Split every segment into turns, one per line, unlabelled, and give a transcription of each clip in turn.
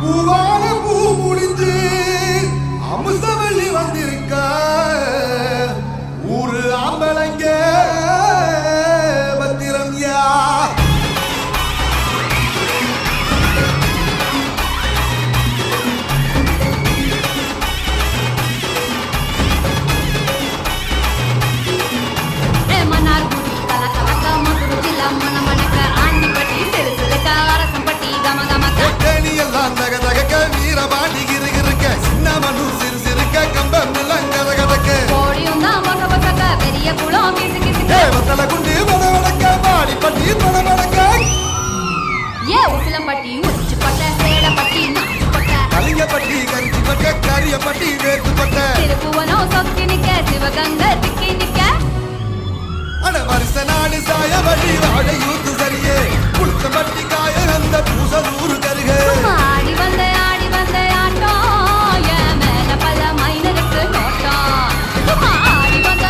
பூவான பூ முடிஞ்சு அமுசவள்ளி வந்திருக்க ஊரு ஆம்பளைங்க பத்திரம் யா கரியப்பட்டி வேட்டுப்பட்ட
திருப்புவனம் சொக்கி நிக்க சிவகங்கை திக்கி நிக்க
அட வருஷ நாடு சாய வழி வாழை யூத்து சரியே புளுத்த பட்டி காய அந்த பூசலூரு கருக
ஆடி வந்த ஆட்டம் என் மேல பல மைனருக்கு நோட்டம் ஆடி வந்த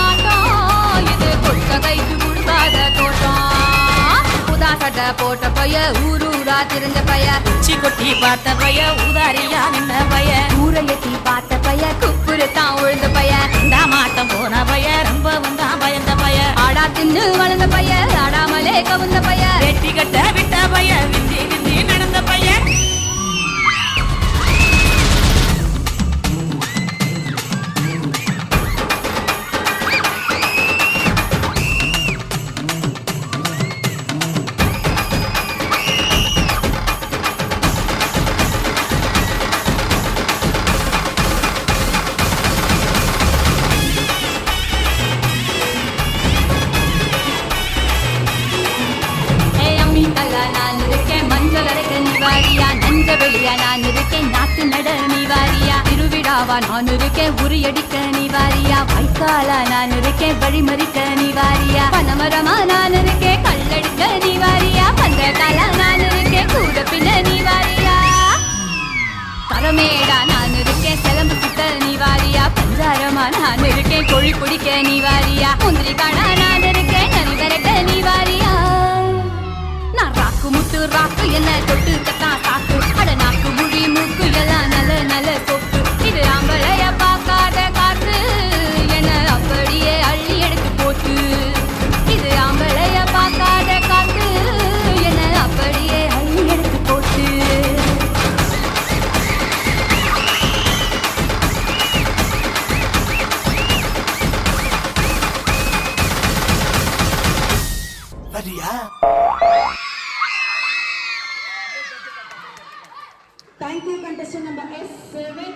ஆட்டம் இது கொட்ட கைக்கு கொடுக்காத தோட்டம் புதா சட்டை போட்ட பைய ஊரூரா தெரிஞ்ச பைய உச்சி கொட்டி பார்த்த பைய ஊதாரியா நின்ன பைய ஊரை எட்டி பார்த்த பைய குப்புரு தான் உழுந்த பைய இந்த மாட்டம் போன பைய ரொம்ப வந்தா பயந்த பைய ஆடா தின்னு வளர்ந்த பைய ஆடாமலே கவுந்த பைய வெட்டி கட்ட விட்ட பைய விந்தி விந்தி நடந்த பைய நான் இருக்கேன் மஞ்சள் அரைக்க நிவாரியா நஞ்ச வெளியா நான் இருக்கேன் நாட்டு நட நிவாரியா திருவிழாவா நான் இருக்கேன் உரியடிக்க நிவாரியா வைக்காலா நான் இருக்கேன் வழிமறிக்க நிவாரியா பனமரமா நான் இருக்கேன் கல்லடிக்க நிவாரியா பந்தகாலா நான் இருக்கேன் கூட பின்ன நிவாரியா பரமேடா நான் இருக்கேன் சிலம்பு சுத்த நிவாரியா பஞ்சாரமா நான் இருக்கேன் கொழி குடிக்க நிவாரியா முந்திரி காடா நான் இருக்கேன் நரி விரட்ட நிவாரியா நான் ராக்கு முட்டு ராக்கு என்ன தொட்டு கட்டா சாக்கு அட நாக்கு முடி மூக்கு எல்லாம் நல்ல நல்ல சொப்பு இது ஆம்பளைய பார்க்காத காத்து என்ன அப்படியே அள்ளி எடுத்து போட்டு இது ஆம்பளைய பார்க்காத காத்து என்ன அப்படியே அள்ளி எடுத்து போட்டு
வரியா
Thank you, contestant number S7.